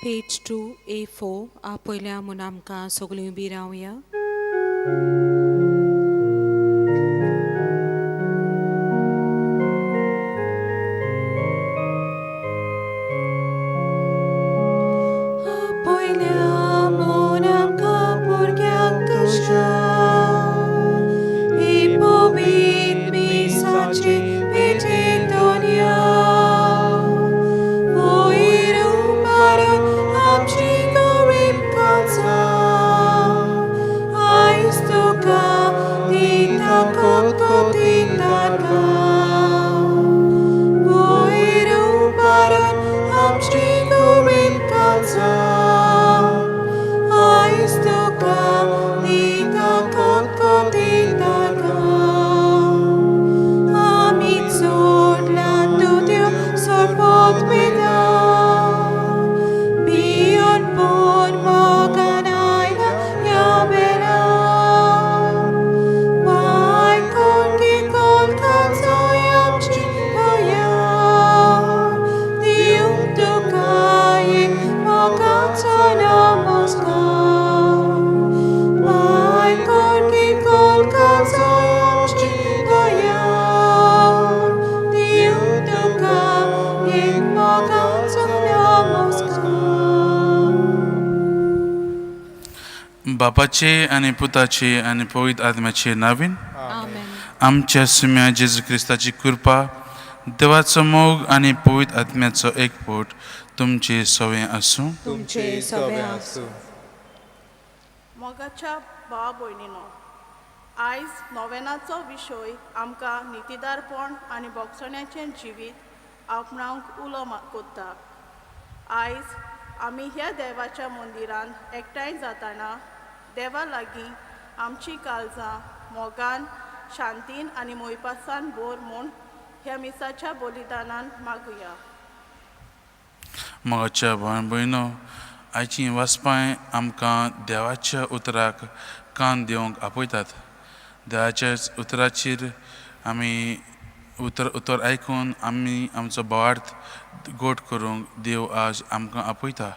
Page 2, A4, पयल्या म्हूण आमकां सगळीं उबी रावया. बापाचे आणि पुताचे आणि पवित्र आत्म्याचे नावीन आमेन. आमच्या सुम्या जेजू ख्रिस्ताची कृपा, देवाचो मोग आणि पवित्र आत्म्याचो एकपोट तुमचे सवय आसूं. तुमचे सगळे आसूं. मोगाच्या भाव भयणीनो, आयज नोवेनाचो विशय आमकां नितीदारपण आनी भोगसण्याचें जिवीत आपणावंक उलो कोत्ता. आयज आमी ह्या देवाच्या मंदिरांत एकठांय जाताना देवा लागीं आमची काळजां मोगान, शांतीन आनी मोयपासान बोर म्हूण ह्या मिसाच्या बलिदानान मागुया. मोगाच्या भाव भयणो, आयची वाचपाय आमकां देवाच्या उतराक कान दिवंक आपयतात. देवाच्याच उतराचेर आमी उतर आयकून आमी आमचो भावार्थ गोड करूंक देव आज आमकां आपयता.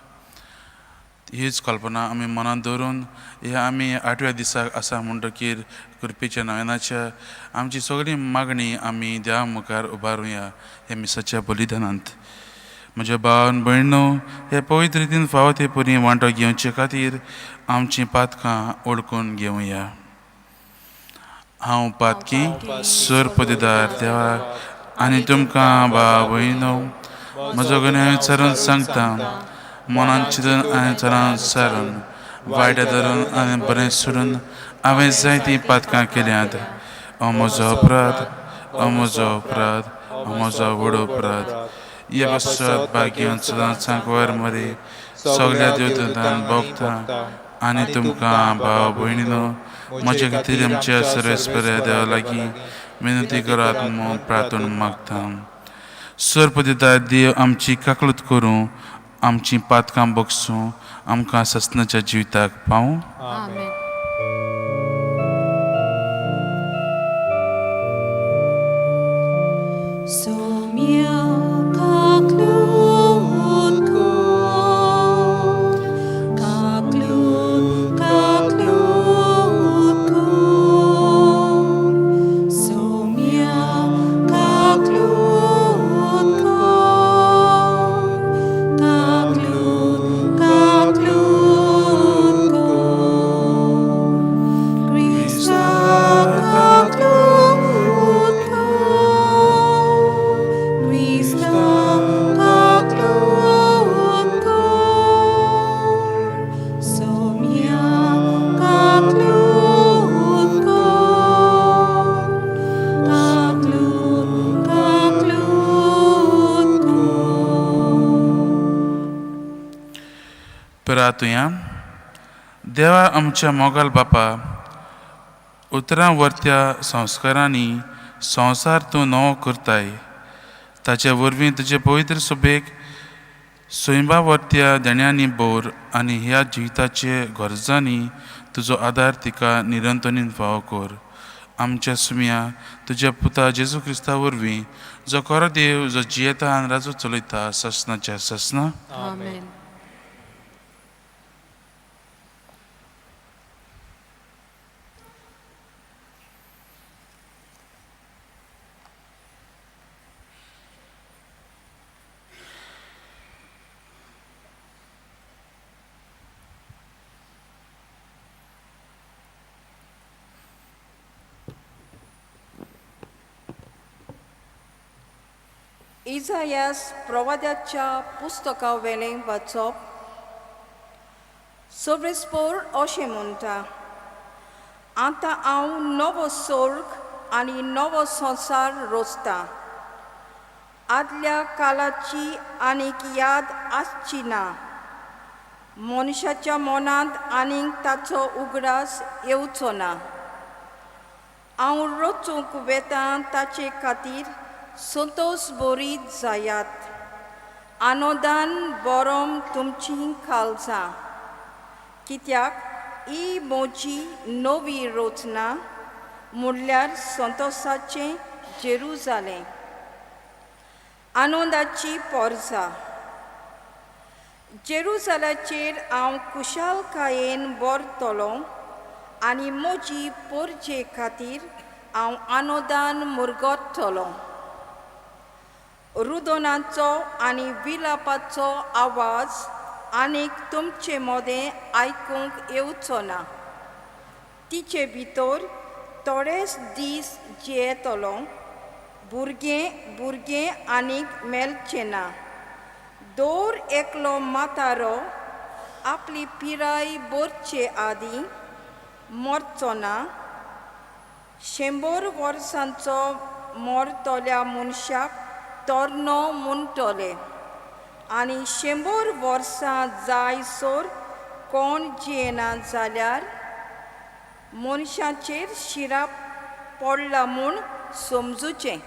हीच कल्पना आमी मनांत दवरून ह्या आमी 8व्या दिसाक आसा म्हणटकीर कुरपेच्या नोवेनाच्या आमची सगळी मागणी आमी देवा मुखार उबारुया ह्या मिसाच्या बलिदानांत. म्हज्या भावान भयणो, हे पवित्र रितीन फावो ते परी वांटो घेवचे खातीर आमचीं पातकां ओळखून घेवया. हांव पातकी सूर पदीदार देवाक आनी तुमकां भाव भयणो, म्हजो गुन्यांव विचारून सांगता. मनान चिंतून आनी तोंडान सारून, वायट धरून आनी बरें सोडून हांवें जायतीं पातकां केल्यांत. हो म्हजो अपराध, हो म्हजो अपराध, हो म्हजो व्हड अपराध. हे पश्चात भाग्यान सदांच सांकवार मरे सगळ्या देवदूतांक भोगता आनी तुमकां भाव भयणीनो, म्हजे खातीर आमच्या सर्वेस्पऱ्या देवा लागीं विनंती करात म्हूण प्रार्थना मागता. सर्पदिता देव आमची काकलूत करूं, आमची पातकां भोगसूं, आमकां ससनाच्या जिविताक पावूं. आमेन. सोम्या प्रार्थुया. देवा आमच्या मोगाल बापा, उतरां वर्त्या संस्कारांनी संवसार तूं नवो करताय. ताचे वरवीं तुजे पवित्र सभेक स्वयंभा वर्त्या देण्यांनी बोर आनी ह्या जिविताचे गरजांनी तुजो आदार तिका निरंतरीन फावो कर. आमच्या सुम्या तुज्या पुता जेजू क्रिस्ता वरवीं जो खरो देव जो जियेता आनी राजू चलयता ससनाच्या ससना. आमेन. इसायास प्रवाद्याच्या पुस्तका वेलें वाचप. सर्वेस्पोर अशें म्हणटा, आतां हांव नवो स्वर्ग आनी नवो संवसार रचतां. आदल्या कालाची आनीक याद आसची ना. मनशाच्या मनांत आनीक ताचो उगडास येवचो ना. हांव रचूंक वेतां ताचे खातीर संतोश बरीत जायात. आनोदान बरोम तुमचीं काळजां. कित्याक ही म्हजी नवी रचना, म्हणल्यार संतोशाचें जेरुजालें. आनंदाची पोरजां. जेरुजालाचेर हांव कुशालकायेन बरतलों आनी म्हजी पोरजे खातीर हांव आनोदान मुरगोडटलों. रुदनाचो आनी विलापाचो आवाज आनीक तुमचे मदें आयकूंक येवचो ना. तिचे भितर थोडेच दीस जियेतलो. भुरगें आनीक मेलचें ना. दर एकलो म्हातारो आपली पिराय भरचे आदीं मरचो ना. 100 वर्सांचो मरतल्या मनशाक तरनो म्हणटले आनी 100 वर्सां जायसर कोण जियेना जाल्यार मनशाचेर शिराप पडला म्हूण समजुचें.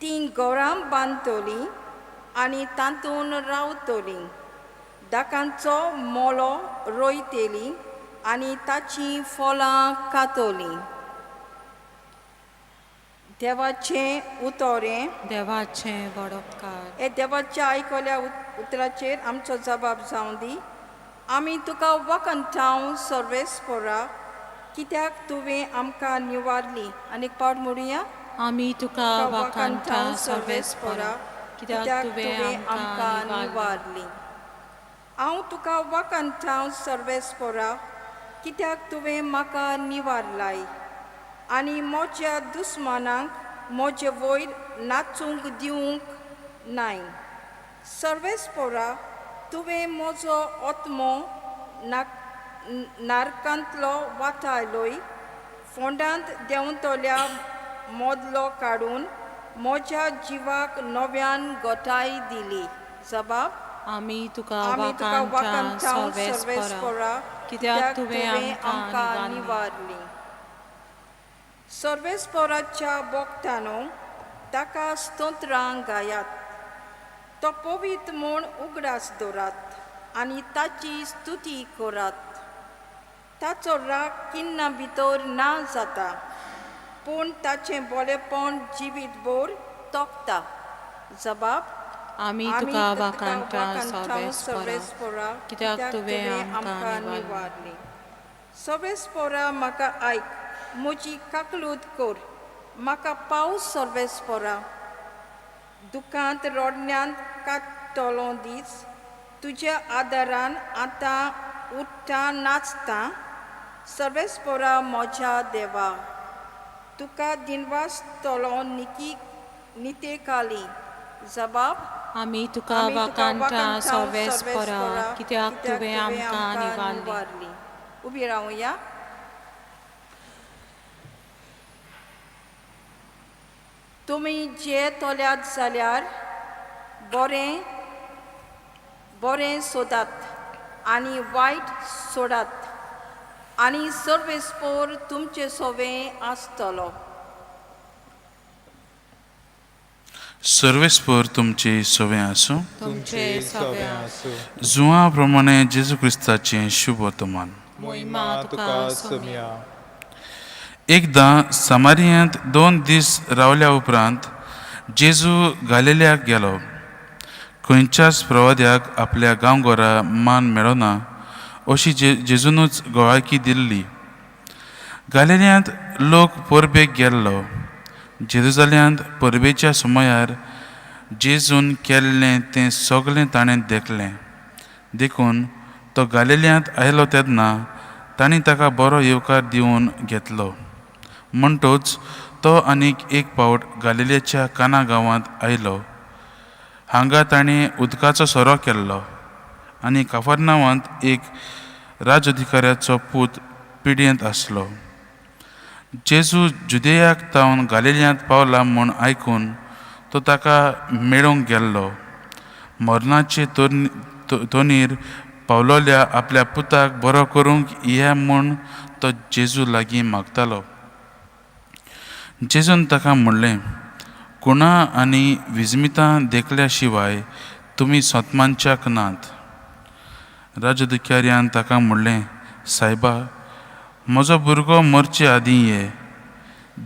तीं घरां बांदतलीं आनी तातूंत रावतलीं. दाकांचो मोलो रोयतलीं आनी ताचीं फळां खातलीं. देवाचें उतोरें. देवाचें वडोपकार. हे देवाच्या आयकल्या उतराचेर आमचो जबाब जावं दी. आमी तुका वखणांव सर्वेस्परा, कित्याक तुवें आमकां निवारली. आनीक पावट म्हणुया. आमी तुका वखणांव सर्वेस्परा, कित्याक तुवें आमकां निवारली. हांव तुका वखणांव सर्वेस्परा, कित्याक तुवें म्हाका निवारलाय आनी म्हज्या दुस्मानांक म्हजे वयर नाचूंक दिवंक नाय. सर्वेस्परा, तुवें म्हजो आत्मो नारकांतलो वाटायलोय. फोंडांत देंवतल्या मोदलो काडून म्हज्या जिवाक नव्यान गोठाय दिली. जबाब. आमी तुका वखणांव सर्वेस्परा, कित्याक तुवें आमकां निवारली. सर्वेस्पराच्या भोगतानो ताका स्तोत्रां गायात. तो पवित्र म्हूण उगडास दवरात आनी ताची स्तुती करात. ताचो राग किन्ना भितर ना जाता, पूण ताचें बरेपण जिवीतभर तोखता. जबाब. आमी तुका वखणांव सर्वेस्परा, कित्याक तुवें आमकां निवारली. सर्वेस्परा, म्हाका आयक. म्हजी काकलूद कर. म्हाका पावस सर्वेस्परा. दुखांत रोडण्यांत काडटलो दीस. तुज्या आदारान आतां उठ्ठा नाचता. सर्वेस्परा म्हज्या देवा. तुका दिनवासतलो नितेकाली. जबाब. आमी तुका वखणांव सर्वेस्परा, कित्याक तुवें आमकां निवारली. उबी रावया. तुमी जियेतल्यात जाल्यार बरें सोदात आनी वायट सोडात आनी सर्वेस्पोर तुमचे सोवें आसतलो. सर्वेस्पोर तुमचे सोवें आसूं. तुमचे सोवें आसूं. जुवां प्रमाणे जेजू क्रिस्ताचें शुभ वर्तमान. महिमा तुका सोम्या. एकदां समारियांत 2 दीस रावल्या उपरांत जेजू गालिल्याक गेलो. खंयच्याच प्रवाद्याक आपल्या गांवघरा मान मेळना अशी जेजूनच गोळाकी दिल्ली. गालिल्यांत लोक परबेक गेल्लो. जेरुजाल्यांत परबेच्या सुमार जेजून केल्लें तें सगळें ताणें देखलें. देखून तो गालिल्यांत आयलो तेन्ना तांणी ताका बरो येवकार दिवन घेतलो. म्हणटोच तो आनीक एक पावट गालिलेच्या काना गांवांत आयलो. हांगा ताणें उदकाचो सोरो केल्लो आनी कफरनावांत एक राजअधिकाऱ्याचो पूत पिड्येंत आसलो. जेजू जुदेयाक तावन गालिल्यांत पावला म्हूण आयकून तो ताका मेळोवंक गेल्लो. मरणाचे तोंडीर पावलोल्या आपल्या पुताक बरो करूंक या म्हूण तो जेजू लागीं मागतालो. जेजून ताका म्हणलें, कुणां आनी विजमितां देखल्या शिवाय तुमी सोतमानच्याक नात. राजअधिकाऱ्यान ताका म्हणलें, सायबा, म्हजो भुरगो मरचे आदीं ये.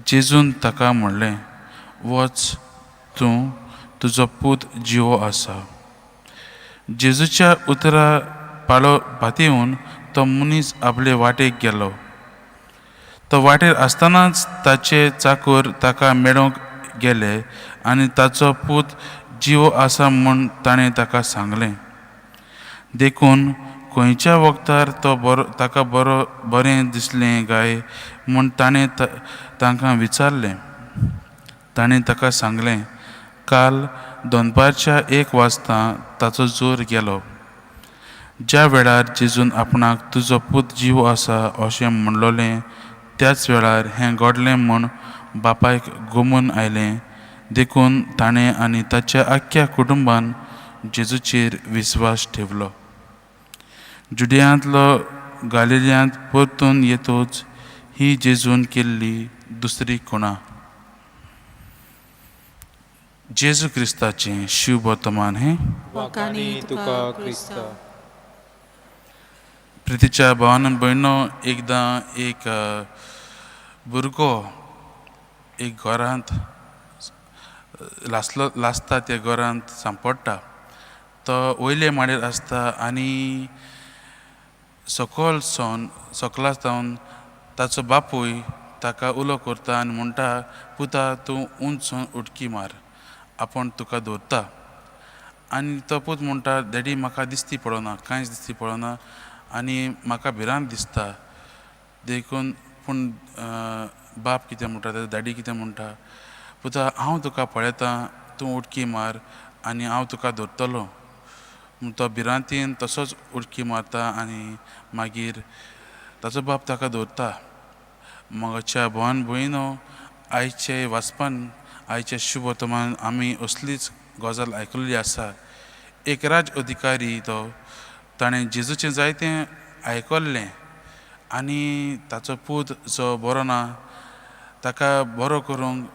जेजून ताका म्हणलें, वच, तुजो पूत जिवो आसा. जेजूच्या उतरा पाळो पातयेवन तो मनीस आपले वाटेक गेलो. तो वाटेर आसतनाच ताचे चाकर ताका मेळोवंक गेले आनी ताचो पूत जिवो आसा म्हूण ताणें ताका सांगलें. देखून खंयच्या वखदार तो ताका बरें दिसलें काय म्हूण ताणें तांकां विचारलें. ताणें ताका सांगलें, काल दनपारच्या 1 वाजता ताचो जोर गेलो. ज्या वेळार जेजून आपणाक तुजो पूत जिवो आसा अशें म्हणलोलें त्याच वेळार हें घडलें म्हूण बापायक गमून आयलें. देखून ताणें आनी ताच्या आख्ख्या कुटुंबान जेजूचेर विस्वास ठेवलो. जुडियांतलो गालिल्यांत परतून येतोच ही जेजून केल्ली दुसरी खुणा. जेजू क्रिस्ताचें शुभ वर्तमान हें कोंकानी तुका क्रिस्त. प्रितीच्या भावान भयणो, एकदां एक भुरगो एक घरांत लासता त्या घरांत सांपडटा. तो वयले माडेर आसता आनी सकला सावन ताचो बापूय ताका उलो करता आनी म्हणटा, पुता तूं उंचून उडकी मार, आपूण तुका दवरता. आनी तो पूत म्हणटा, डॅडी म्हाका दिसती पडना, कांयच दिसती पडना आनी म्हाका भिरांत दिसता. देखून पूण बाप कितें म्हणटा, ताचो डॅडी कितें म्हणटा, पुता हांव तुका पळयता, तूं उडकी मार आनी हांव तुका दवरतलो. तो भिरांतीन तसोच उडकी मारता आनी मागीर ताचो बाप ताका दवरता. म्हज्या भावान भयणो, आयचे वाचपान आयच्या शुभ वर्तमान आमी असलीच गजाल आयकल्ली आसा. एक राज अधिकारी ताणें जेजूचें जायतें आयकल्लें आनी ताचो पूत जो बरो ना ताका बरो करूंक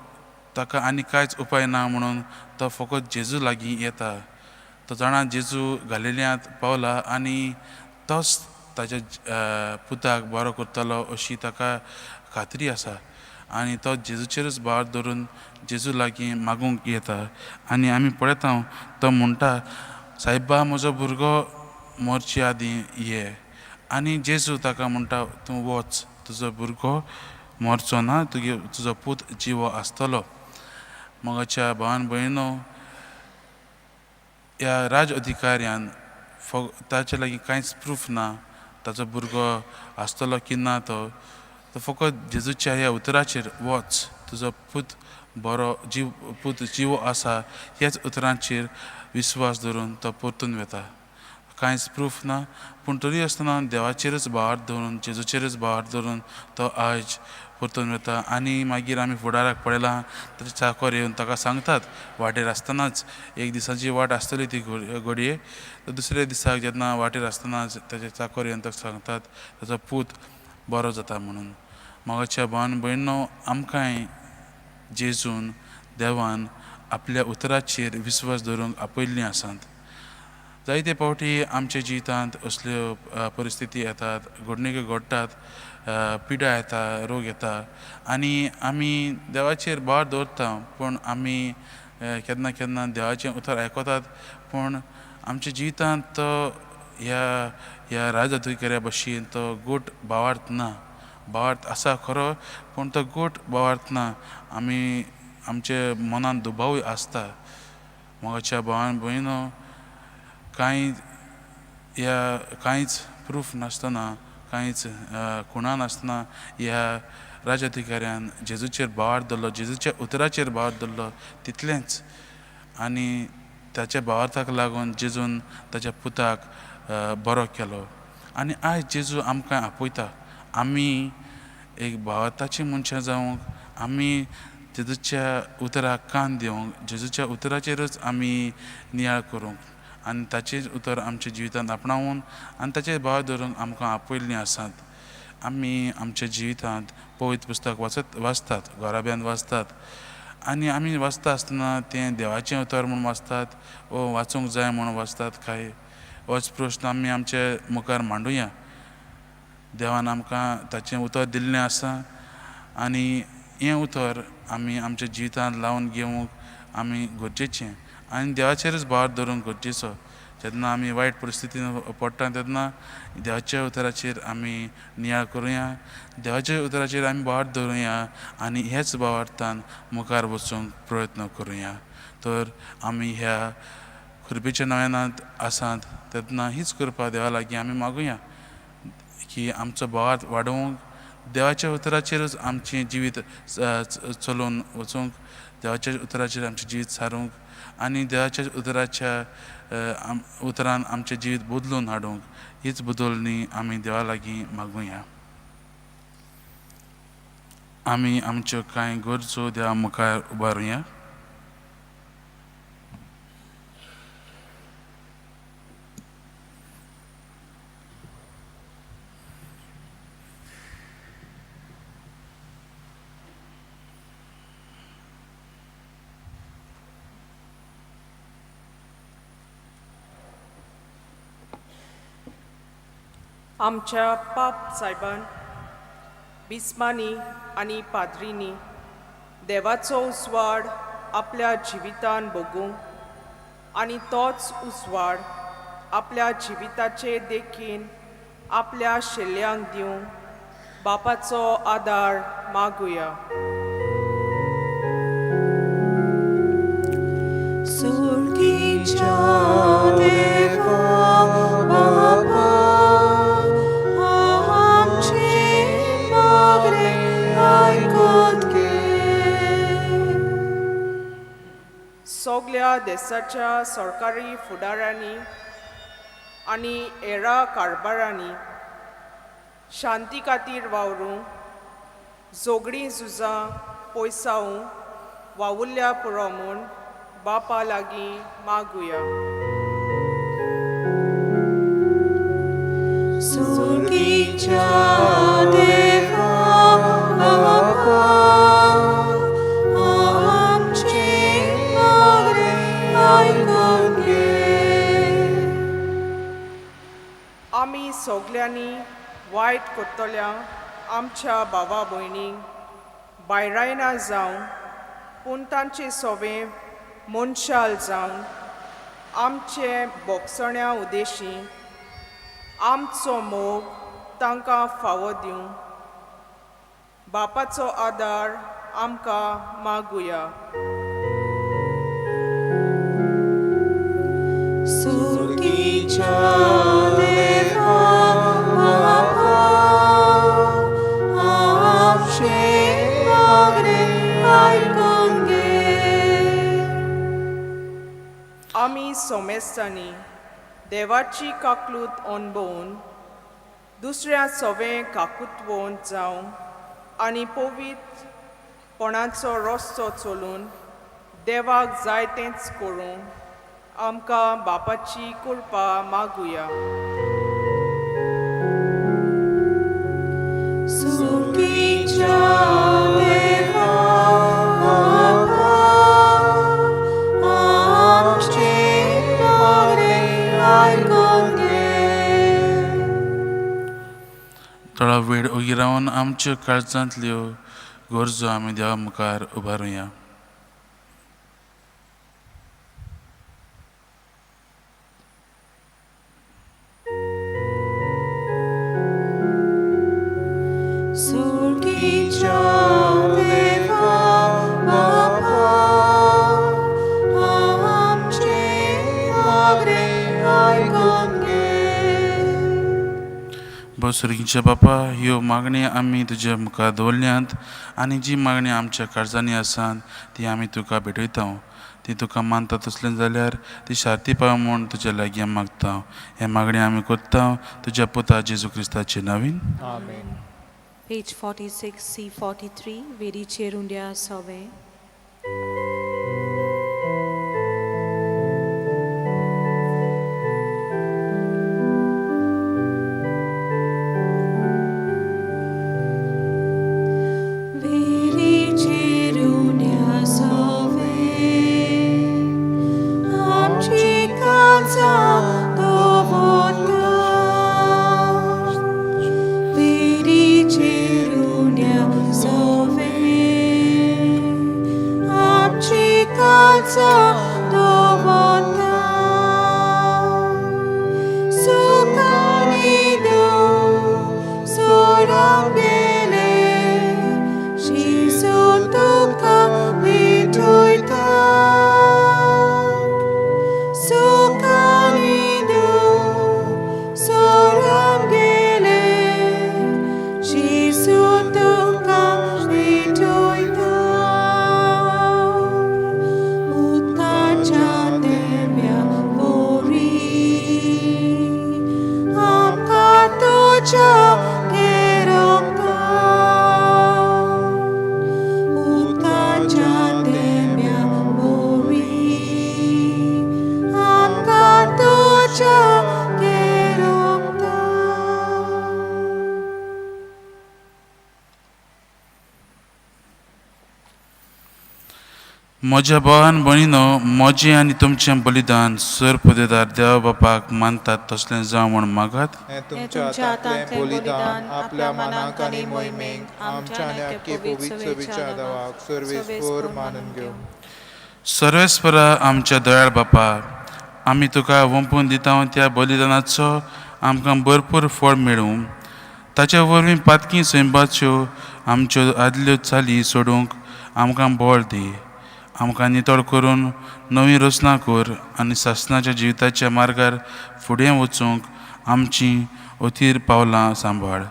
ताका आनी कांयच उपाय ना म्हणून तो फकत जेजू लागीं येता. तो जाणा जेजू गालिल्यांत पावला आनी तोच ताच्या पुताक बरो करतलो अशी ताका खात्री आसा. आनी तो जेजूचेरच भार धरून जेजू लागीं मागूंक येता. आनी आमी पळयता तो म्हणटा, सायबा म्हजो भुरगो मरचे आदीं ये. आनी जेजू ताका म्हणटा, तूं वच, तुजो भुरगो मरचो ना, तुजो पूत जिवो आसतलो. म्हज्या भावान भयणो, ह्या राज अधिकाऱ्यान ताचे लागीं कांयच प्रूफ ना ताचो भुरगो आसतलो की ना. तो फकत जेजूच्या ह्या उतराचेर वच, तुजो पूत जिवो आसा ह्याच उतरांचेर विस्वास दवरून तो परतून वता. कांयच प्रूफ ना, पूण तरी आसतना देवाचेरच भार दवरून, जेजूचेरच भार दवरून तो आयज परतून वता. आनी मागीर आमी फुडाराक पळयलां, ताचे चाकर येवन ताका सांगतात वाटेर आसतनाच, एक दिसाची वाट आसतली ती घडये, दुसऱ्या दिसाक जेन्ना वाटेर आसतनाच ताचे चाकर येवन ताका सांगतात ताचो पूत बरो जाता म्हणून. म्हज्या भावान भयणो, आमकांय जेजून देवान आपल्या उतराचेर विस्वास दवरूंक आपयल्लीं आसात. जायते फावटी आमच्या जिवितांत असल्यो परिस्थिती येतात, घडणुको घडटात, पिडा येता, रोग येता आनी आमी देवाचेर भार दवरता. पूण आमी केन्ना केन्ना देवाचें उतर आयकतात पूण आमच्या जिवितांत तो ह्या राजअधिकाऱ्या भशेन तो गोट भावार्थ ना. भावार्थ आसा खरो, पूण तो गोट भावार्थ ना. आमी आमचे मनान दुबावूय आसता. म्हज्या भावान भयणो, कांयच प्रूफ नासतना, कांयच खुणा नासतना ह्या राजअधिकाऱ्यान जेजूचेर भावार दवरलो, जेजूच्या उतराचेर भावार दवरलो तितलेंच. आनी ताच्या भावार्थाक लागून जेजून ताच्या पुताक बरो केलो. आनी आयज जेजू आमकां आपयता आमी एक भावार्थाची मनशां जावंक, आमी जेजूच्या उतराक कान दिवंक, जेजूच्या उतराचेरूच आमी नियाळ करूंक आनी ताचेर उतर आमच्या जिवितांत आपणावून आनी ताचेर भाव दवरूंक आमकां आपयल्लीं आसात. आमी आमच्या जिवितांत पवित्र पुस्तक वाचतात, घोराब्यांत वाचतात आनी आमी वाचता आसतना तें देवाचें उतर म्हूण वाचतात वो वाचूंक जाय म्हणून वाचतात काय, होच प्रश्न आमी आमच्या मुखार मांडुया. देवान आमकां ताचें उतर दिल्लें आसा आनी हें उतर आमी आमच्या जिवितांत लावन घेवंक आमी गरजेचें आनी देवाचेरूच भार धरूंक गरजेचो. जेन्ना आमी वायट परिस्थितीन पडटा तेन्ना देवाच्या उतराचेर आमी नियाळ करुया, देवाच्या उतराचेर आमी भार धरुया आनी हेच भावार्थान मुखार वचूंक प्रयत्न करुया. तर आमी ह्या खुरपेच्या नव्यानांत आसात तेन्ना हीच कृपा देवा लागीं आमी मागुया की आमचो भाव वाडोवंक, देवाच्या उतराचेरूच आमचें जिवीत चलोवन वचूंक, देवाच्या उतराचेर आमचें जिवीत सारूंक आनी देवाच्या उतरान आमचें जिवीत बदलून हाडूंक, हीच बदलणी आमी देवा लागीं मागुया. आमी आमच्यो कांय गरजो देवा मुखार उबारुया. आमच्या पाप सायबान, बिस्मांनी आनी पाद्रींनी देवाचो उसवाड आपल्या जिवितान भोगूंक आनी तोच उसवाड आपल्या जिविताचे देखीन आपल्या शेल्यांक दिवंक बापाचो आदार मागुया. सगल्या देशाच्या सरकारी फुडाऱ्यांनी आनी हेरा कारबारांनी शांती खातीर वावरूंक, जोगडीं झुजां पयसावूं वावुरल्या पुरो म्हूण बापा लागीं मागुया. आमी सगल्यांनी वायट करतल्या आमच्या भावा भयणींक भायरायना जावन पूण तांचे सवें मनशाल जावन आमचे बोगसण्या उद्देशीं आमचो मोग तांकां फावो दिवंक बापाचो आदार आमकां मागुया. आमी सोमेस्तांनी देवाची काकलूत अणभवून दुसऱ्या सवें काकुतवोन जावं आनी पवित्रपणाचो रस्तो चलून देवाक जाय तेंच करूंक आमकां बापाची कृपा मागुया. थोडा वेळ ओगी रावन आमच्यो काळजांतल्यो गरजो आमी देवा मुखार उबारुया. सुरगीच्या बापा, ह्यो मागणी आमी तुज्या मुखार दवरल्यांत आनी जी मागणी आमच्या काळजांनी आसात ती आमी तुका भेटयता. ती तुका मानता तसलें जाल्यार ती शार्ती पाव म्हूण तुज्या लागीं मागता. हे मागणी आमी करता तुज्या पुता जेजू क्रिस्ताचे नांवीन. Amen. Page 46, C43, वेरीचेर उंड्या सवे. म्हज्या भावान भयणीनो, म्हजें आनी तुमचें बलिदान सर पुदेदार देवा बापाक मानतात तसलें जावं म्हूण मागात. हें तुमच्या हातांतलें बलिदान आपल्या मनाक आनी मोहिमेक आमच्या आनी आख्खे पवित्र सभेच्या देवाक सर्वेस्पर मानून घेवं. सर्वेस्परा आमच्या दयाळ बापा, आमी तुका वंपून दिता त्या बलिदानाचो आमकां भरपूर फळ मेळूं. ताच्या वरवीं पातकी सैमाच्यो आमच्यो आदल्यो चाली सोडूंक आमकां बळ दी. आमकां नितळ करून नवी रचना कर आनी सासणाच्या जिविताच्या मार्गार फुडें वचूंक आमची अथीर पावलां सांबाळ.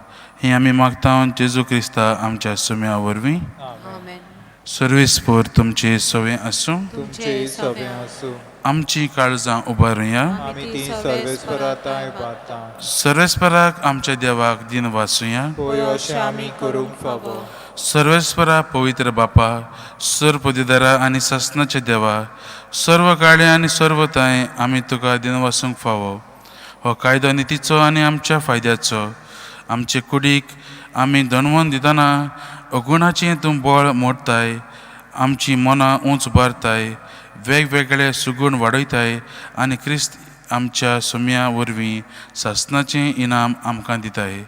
हें आमी मागता जेजू क्रिस्ता आमच्या सुम्या वरवीं. आमेन. सर्वेस्पर तुमचे सवे आसूं. तुमचे सभे आसूं. आमची काळजां उबारुया. आमी ती सर्वेस्पराताय बाता. सर्वेस्पराक आमच्या देवाक दिन वाचुया. होय अशें आमी करूंक फावो. सर्वेस्परा पवित्र बापा, सर पुदेदारा आनी सासणाच्या देवा, सर्व काळे आनी सर्वताय आमी तुका दिन वासूंक फावो. हो कायदो नितीचो आनी आमच्या फायद्याचो. आमचे कुडीक आमी दणवून दितना अगुणाचें तूं बळ मोडताय. आमची मनां उंच उबारताय, वेगवेगळे सुगूण वाडयताय आनी क्रिस्त आमच्या सुम्या वरवीं सासणाचें इनाम आमकां दिताय.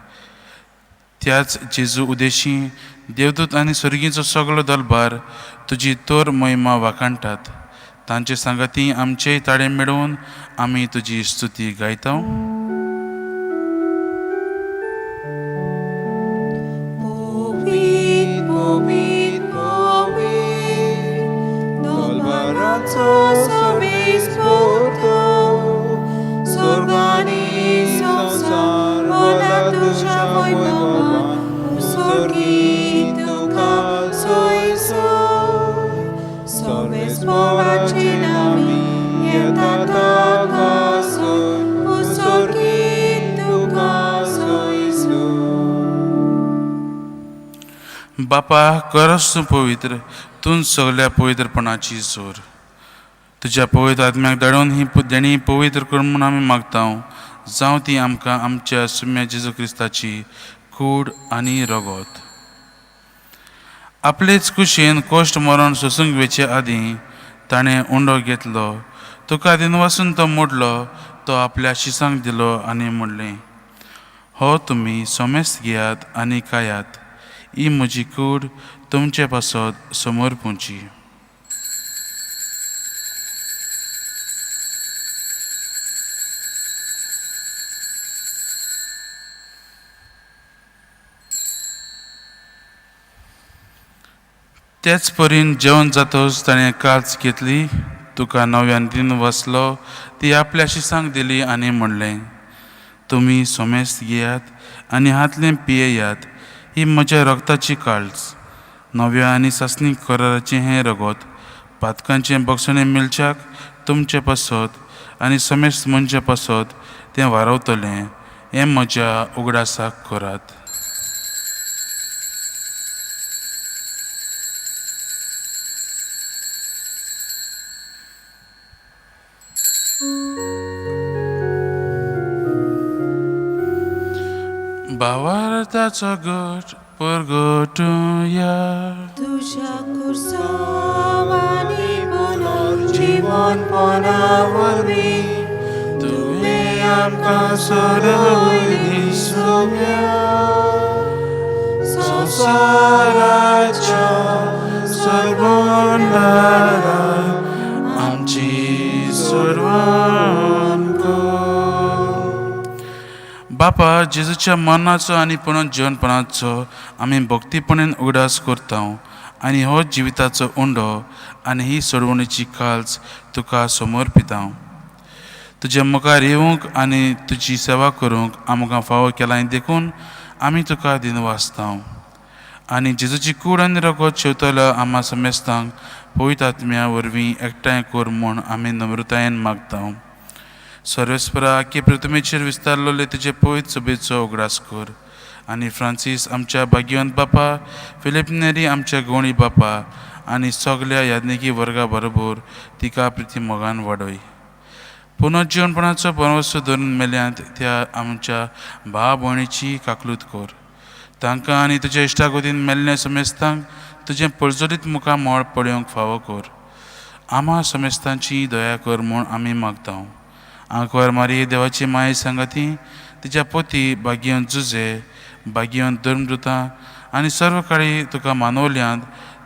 त्याच जेजू उदेशी देवदूत आनी स्वर्गीचो सगळो दलबार तुजी तोर महिमा वाखाणटात. तांचे सांगाती आमचेय ताळे मेळोवन आमी तुजी स्तुती गायता. बापा, करस तूं पवित्र, तूं सगळ्या पवित्रपणाची जोर. तुज्या पवित्र आत्म्याक धाडून ही देणी पवित्र कर म्हूण आमी मागता. जावं ती आमकां आमच्या सुम्या जेजू क्रिस्ताची कूड आनी रगत. आपलेच कुशेन कोश्ट मरण सोसूंक वेचे आदीं ताणें उंडो घेतलो. तुका दिन वासून तो मोडलो. तो आपल्या शिसांक दिलो आनी म्हणलें, हो तुमी सोमेस्त घेयात आनी खायात. ही म्हजी कूड तुमचे पासत समोर पोंची. तेच परीन जेवण जातोच ताणें काच घेतली. तुका नव्यान दिन वाचलो. ती आपल्या शिसांक दिली आनी म्हणलें, तुम्ही सोमेस्त घेयात आनी हातलें पियेयात. ही म्हज्या रगताची काळज. नव्या आनी सासणी कराराचें हें रगत पातकांचें बक्षणें मिलच्याक तुमचें पासत आनी सोमेस्त मनचे पासत तें वारवतलें. हें म्हज्या उगडासाक करात. भावार्थाचो घट परगटुया. तुझ्या कुर्सावानी पुनर्जीवनपणा वरवीं तुवें आमकां सोडवली सोम्या. संवसाराच्या सर्वोंडारा आमची सोडवण कर. बापा, जेजूच्या मरणाचो आनी पुनर्जीवनपणाचो आमी भक्तीपणान उगडास करता आनी हो जिविताचो उंडो आनी ही सोडवणेची काळज तुका समर्पिता. तुज्या मुखार येवंक आनी तुजी सेवा करूंक आमकां फावो केलां देखून आमी तुका दिनवासता. आनी जेजूची कूड आनी रगत शेवतलो आम्हा समेस्तांक पवित्र आत्म्या वरवीं एकठांय कर म्हूण आमी नम्रतायेन मागता. सर्वेस्परा आख्खे पृथ्वीचेर विस्तारलोले तुजे पवित्र सभेचो उगडास कर. आनी फ्रांसीस आमच्या भाग्यवंत बापा, फिलिप नेरी आमच्या गवळी बापा आनी सगल्या याज्ञिकी वर्गा बरोबर तिका प्रिती मोगान वाडय. पुनर्जीवनपणाचो परवसो धरून मेल्यांत त्या आमच्या भाव भयणीची काकलूत कर. तांकां आनी तुज्या इश्टागोतीन मेल्ल्या समेस्तांक तुजें पळजोलीत मुखार मोळ पळोवंक फावो कर. आम्हा समेस्तांची दया कर म्हूण आमी मागता. आंकवार मारी देवाची माये सांगाती, तिच्या पोती भाग्यवंत जुजे, भाग्यवंत धर्मदुतां आनी सर्व काळी तुका मानवल्यांत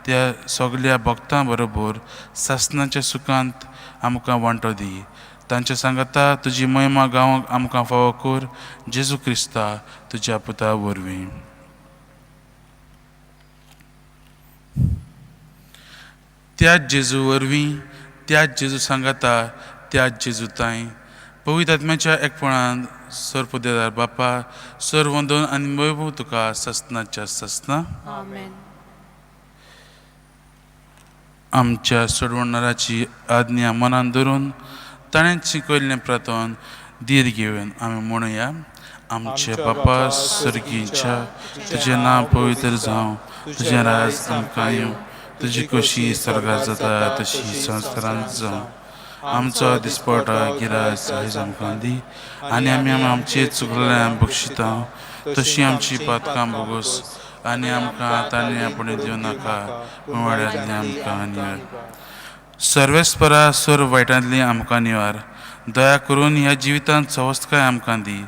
त्या सगल्या भक्तां बरोबर सासणाच्या सुखांत आमकां वांटो दी. तांच्या सांगाता तुजी महिमा गावंक आमकां फावो कर. जेजू क्रिस्ता तुज्या पुता वरवीं. त्याच जेजू वरवीं, त्याच जेजू सांगाता, त्याच जेजू ताई पवित्र आत्म्याच्या एकपणान सरपुदेदार बापा, सरवंदन आनी वैभव तुका ससनाच्या ससना. आमेन. आमच्या सोडवणाराची आज्ञा मनान धरून ताणें शिकयल्लें प्रार्थन दीर घेवन आमी म्हणुया. आमचे बापा सर्गीच्या, तुजें नांव पवित्र जावं, तुजें राज आमकां येवं, तुजी कशी स्वर्गांत जाता तशी संवसारांत जावं. आमचो दिसपडटो गिराय आयज आमकां दी आनी आमी आमचे चुकलेल्यांक बक्षिता तशी आमची पातकां बोगोस आनी आमकां ताणें आपणे दिवं नाका पूण वाड्यांतली आमकां निवार. सर्वेस्परा सर्व वायटांतली आमकां निवार. दया करून ह्या जिवितांत सवस्तकाय आमकां दी.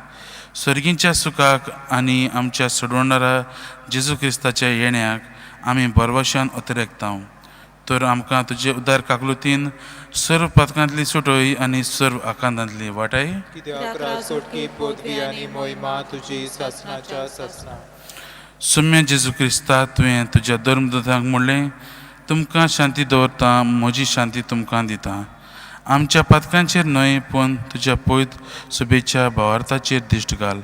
सर्गीच्या सुखाक आनी आमच्या सोडवणारा जेजू क्रिस्ताच्या येण्याक आमी बरवशान अतिरेकता. तर आमकां तुजे उदार काकलुतीन सर्व पातकांतली सुटोय आनी सर्व आकांतांतली वाटाय. कित्याक रासोटकी पदवी आनी महिमा तुजी सासणाच्या सासना. सुम्य जेजू क्रिस्ता, तुवें तुज्या धर्मदूतांक म्हणलें, तुमकां शांती दवरता, म्हजी शांती तुमकां दिता. आमच्या पातकांचेर न्हय पूण तुज्या पवित्र सुबेच्या भावार्थाचेर दिश्ट घाल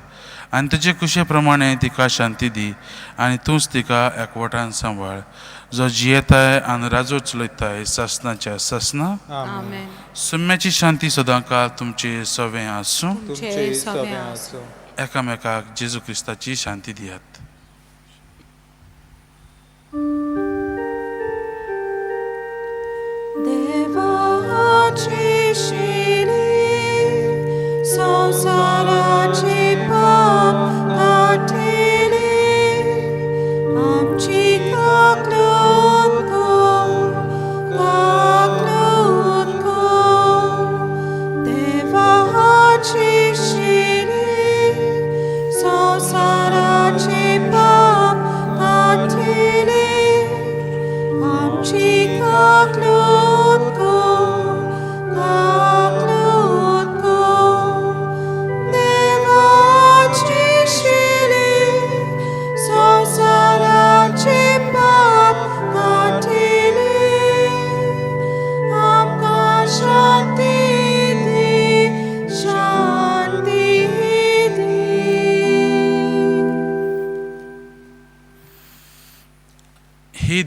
आनी तुजे कुशे प्रमाणे तिका शांती दी आनी तूंच तिका एकवटान सांबाळ. जो जियेताय आनी राजो चलयताय सासनाच्या सासना. आमेन. सुम्याची शांती सदांकाळ तुमचे सवें आसूं. तुमचे सगळे आसूं. एकामेकाक जेजू क्रिस्ताची शांती दियात. देवाची शिरी संसाराची पाप काटेली आमची काकलूत देवाची शिरी संसाराची पाप काटेली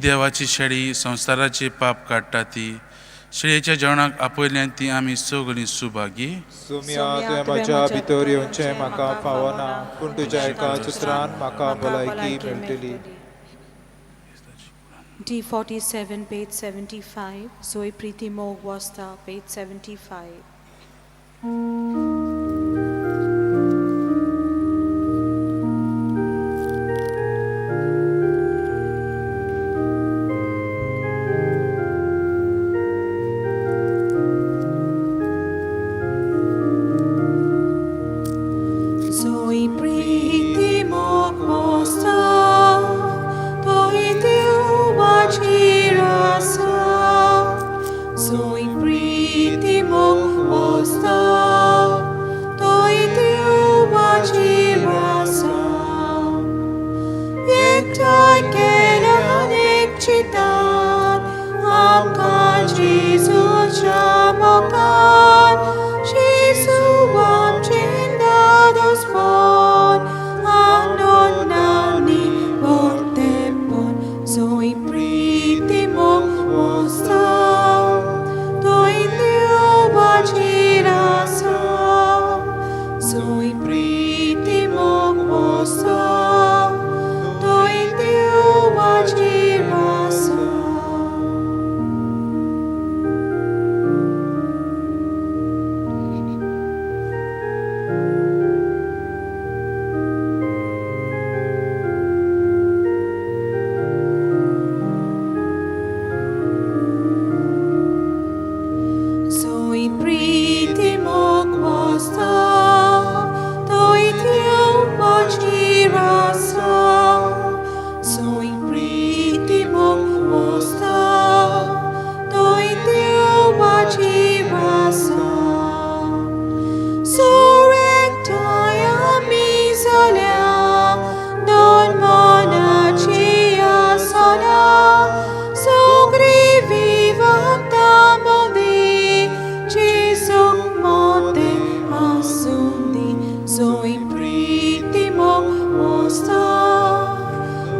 देवाची शेळी संसाराचे पाप काडटा ती शेळयेच्या जेवणाक आपयल्यान ती आमी सगळीं सुभागी. सुम्या तुवें म्हज्या भितर येवचें म्हाका फावना, पूण तुज्या एकाच उतरान म्हाका भलायकी मेळटली. D47, page 75. Zoe Priti Mog Wasta, page 75. Zoe Priti Mog Wasta, Toi Tiu Vajirasa. Zoe Priti Mog Wasta, Toi Tiu Vajirasa. Victor Kenan Ikchitan, Amka Jesus Chamokan, Jesu Amchindados Bon, Anon Nani Vortepon, Zoe Priti Mog Wasta, Toi Tiu Vajirasa. Zoe Priti Mog Wasta, Toi Tiu Vajirasa. Zoe Priti Mog Wasta, Toi Tiu Vajirasa. Zoe Priti Mog Wasta, Toi Tiu Vajirasa. Surrectaya misalia, Don Monachia Sana, Sogri Vivactamodi, Jesum Monte Asundi. Zoe Priti Mog Wasta,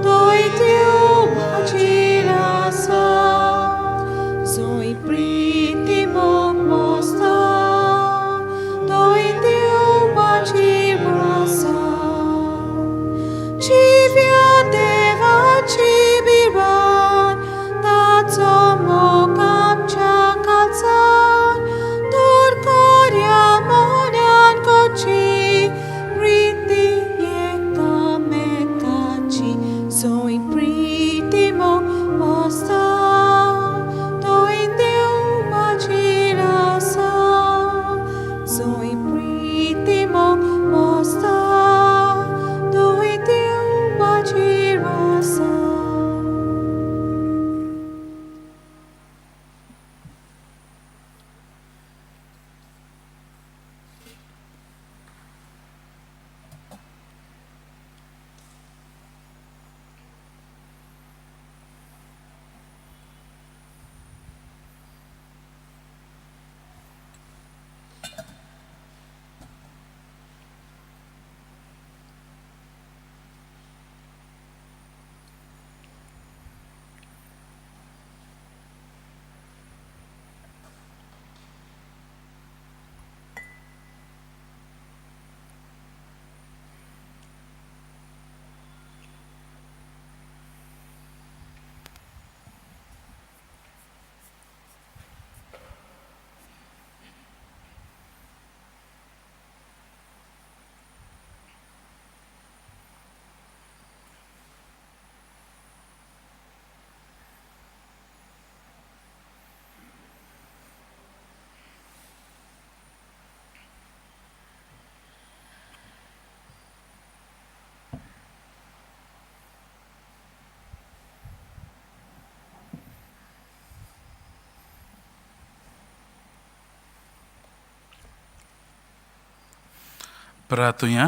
Toi Tiu Vajirasa. Zoe Priti Mog Wasta, Toi Tiu Vajirasa. Chivya Deva Chibiran, Tatsomo Kamcha Kalsan, Turkoria Monan Kochi, Riti Yekamekachi. Zoe Priti Mog Wasta, Toi Tiu Vajirasa. Zoe Priti Mog Wasta, Toi Tiu Vajirasa. प्रार्थुया.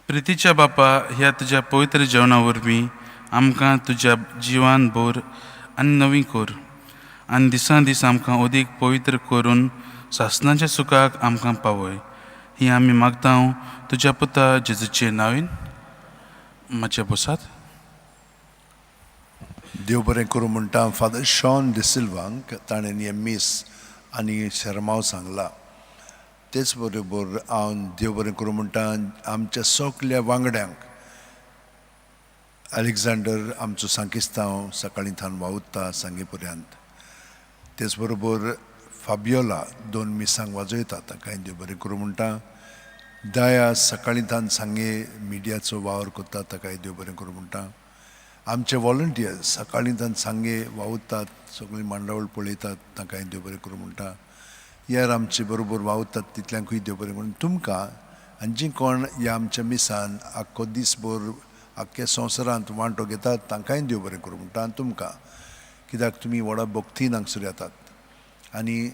प्रितीच्या बापा, ह्या तुज्या पवित्र जेवणा वरवीं आमकां तुज्या जिवान भर आनी नवी कर आनी दिसान दीस आमकां अदीक पवित्र करून सासणाच्या सुखाक आमकां पावय. ही आमी मागतां तुज्या पुता जेजूचे नांवेन. मातशें बसात. देव बरें करूं म्हणटा फादर शॉन डिसिल्वांक ताणें हें मीस आनी शर्माव सांगला. तेच बरोबर हांव देव बरें करूं म्हणटा आमच्या सगल्या वांगड्यांक. अलेक्झांडर आमचो सांकिस्तांव सकाळीं थान वावुरता सांगे पर्यंत. तेच बरोबर फाबियोला 2 मिसांक वाजयता ताकाय देव बरें करूं म्हणटा. दया सकाळीं थान सांगे मिडियाचो वावर करता ताकाय देव बरें करूं म्हणटा. आमचे वॉलंटियर्स सकाळीं थान सांगे वावुरतात, सगळीं मांडावळ पळयतात ताकाय देव बरें करूं म्हणटा. यार आमचे बरोबर वावुरतात तितल्यांकूय देव बरें म्हणून तुमकां आनी जी कोण ह्या आमच्या मिसान आख्खो दिसभर आख्ख्या संवसारांत वांटो घेतात तांकांय देव बरें करूं म्हणटा. आनी तुमकां कित्याक तुमी व्हडा भक्तीन हांगसर येतात आनी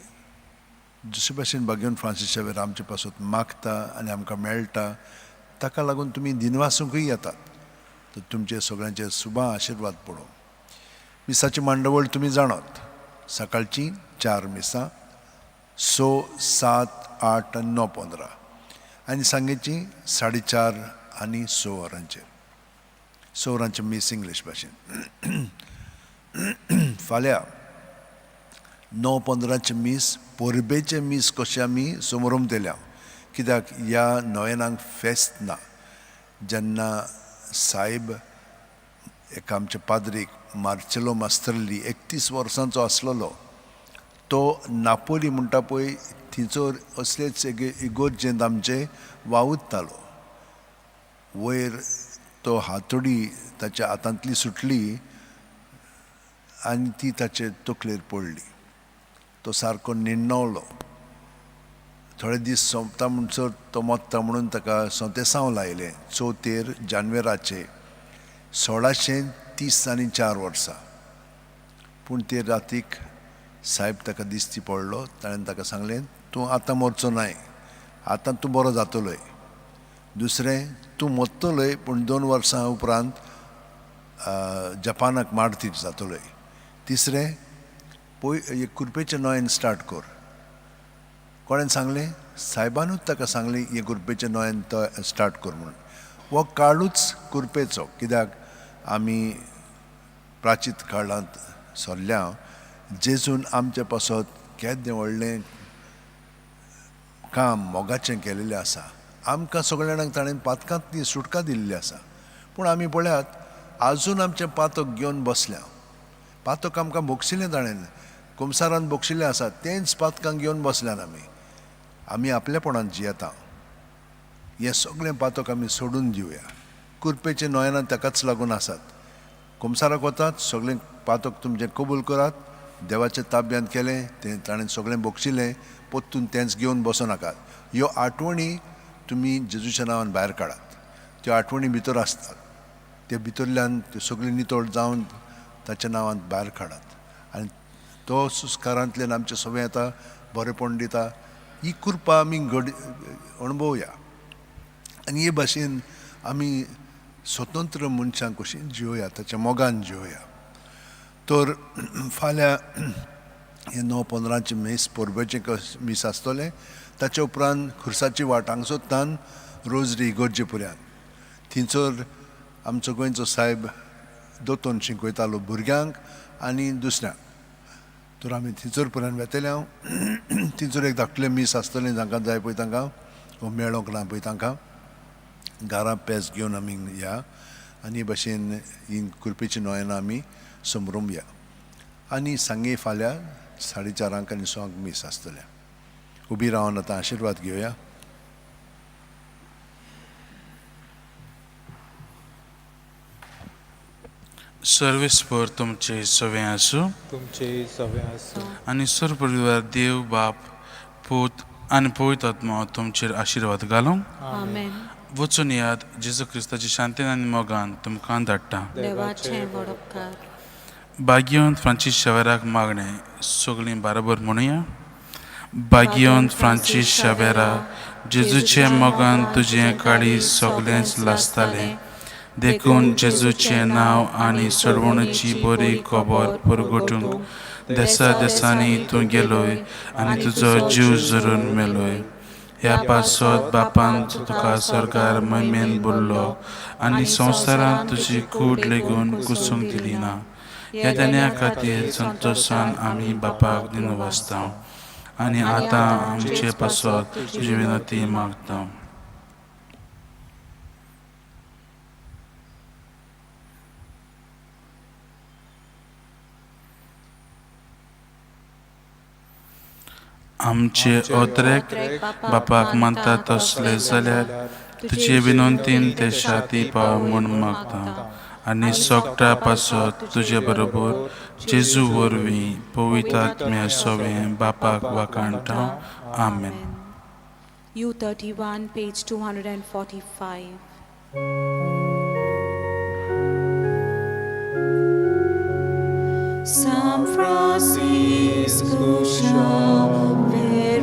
जशे भशेन भगवान फ्रांसीस शावेर आमचे पासून मागता आनी आमकां मेळटा ताका लागून तुमी दिनवासूंकूय येतात. तर तुमचे सगळ्यांचे सुबा आशिर्वाद पडो. मिसाची मांडवळ तुमी जाणत. सकाळची 4 मिसां 6, 7, 8 आनी 9, 15 आनी सांजेची 4:30 आनी 6 वरांचेर. 6 वरांचे मीस इंग्लीश भाशेन. फाल्यां 9:15 मीस पोरबेचे मीस कशें आमी समोरून दिल्या कित्याक ह्या नोवेनाक फेस्त ना. जेन्ना साहेब एक आमच्या पाद्रीक मार्चेलो मास्त्रली 31 वर्सांचो आसलेलो तो नापोली म्हणटा पळय थंयचो असलेच इगोर्जेंत आमचे वावुरतालो. वयर तो हातोडी ताच्या हातांतली सुटली आनी ती ताचे तकलेर पडली. तो सारको निण्णवलो. थोडे दीस सोंपता म्हणसर तो मोत्ता म्हणून ताका सोंतेसांव लायलें 34 जानेवाराचे 1634 वर्सां. पूण ते रातीक साहेब ताका दिसती पडलो. ताणें ताका सांगलें तूं आतां मरचो न्हय, आतां तूं बरो जातलोय. दुसरें तूं मरतलोय पूण 2 वर्सां उपरांत जपानाक मारतीर जातलोय. तिसरें कुरपेचे नोयेन स्टार्ट कर. कोणें सांगलें? साहेबानूच ताका सांगलें हे कुरपेचे नोयेन तो स्टार्ट कर म्हणून. हो काळूच कुरपेचो कित्याक आमी प्राचीत काळांत सरल्या जेजून आमचे पासत केदें व्हडलें काम मोगाचें केलेलें आसा. आमकां सगळ्या जाणांक ताणें पातकांत सुटका दिल्ली आसा. पूण आमी पळयात आजून आमचें पातक घेवन बसल्या. पातक आमकां भोगशिल्लें ताणें कुमसारान भोगशिल्लें आसा तेंच पातकां घेवन बसल्यात आमी आपलेपणान जियेता. हें सगळें पातक आमी सोडून दिवया. कुरपेचे नोयनां ताकाच लागून आसात. कुमसाराक वतात सगळें पातक तुमचें कबूल करात. देवाच्या ताब्यांत केलें तें ताणें सगळें भोगशिल्लें पोत्तून तेंच घेवन बसो नाकात. ह्यो आठवणी तुमी जेजूच्या नांवान भायर काडात. त्यो आठवणी भितर आसतात. ते भितरल्यान त्यो सगळी नितळ जावन ताच्या नांवान भायर काडात आनी तो सुस्कारांतल्यान आमचें सगळें येता बरेंपण दिता. ही कृपा आमी अणभवया आनी हे भाशेन आमी स्वतंत्र मनशांक कशी जिवया ताच्या मोगान जिवया. तर फाल्यां हे 9:15 मीस पोरबेचें मीस आसतलें. ताचे उपरांत खुर्साची वाट हांगसोत्तान रोजरी इगोर्जे पर्यंत. थंयसर आमचो गोंयचो साहेब दोतोन शिकयतालो भुरग्यांक आनी दुसऱ्यांक. तर आमी थंयसर पर्यंत वेतले. हांव थंयसर एक धाकटें मीस आसतलें जांकां जाय पळय तांकां वो मेळोंक ना पळय तांकां घरां पेज घेवन आमी या आनी भाशेन ही कुरपेची नोयनां आमी समरुंया. आनी सांगे फाल्यां 4:30 आनी 6 मीस आसतलें. उबी रावन आतां आशिर्वाद घेवया. सर्वेस्पर तुमचे सवे आसूं तुमचे सवे आसूं आनी सर्वपरिवार देव बाप पूत आनी पवित्र आत्मा तुमचेर आशिर्वाद घालूं. आमेन. वचून याद जेजू क्रिस्ताची शांतीन आनी मोगान तुमकां धाडटा. देवाचें व्हड उपकार. भाग्यवंत फ्रांसीस शावेराक मागणें सगळीं बरोबर म्हणुया. भाग्यवंत फ्रांसीस शावेरा जेजूचे मोगान तुजें काळीज सगळेंच लासतालें. देखून जेजूचें नांव आनी सडवणुची बरी खबर परगटूंक देसा देसांनी तूं गेलोय आनी तुजो जीव जरून मेलोय. ह्या पासत बापान तुका सरकार महिमेन बोल्लो आनी संवसारांत तुजी कूड लेगून कुसूंक दिली ना. येदन्या खातीर संतोशान आमी बापाक दिनू वाचता आनी आतां आमचे पासत तुजी विनंती मागता. आमचे ओतरेक बापाक मानता तसले जाल्यार तुजे विनंतीन ते शाती पाव म्हूण मागता आनी सोगटा पासत तुजे बरोबर जेजू वरवीं पवित्र आत्म्या सोवें बापाक वाकाणटा. आमेन. U31, page 245. San Francisco Xavier,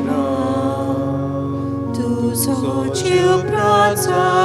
tu sociu praca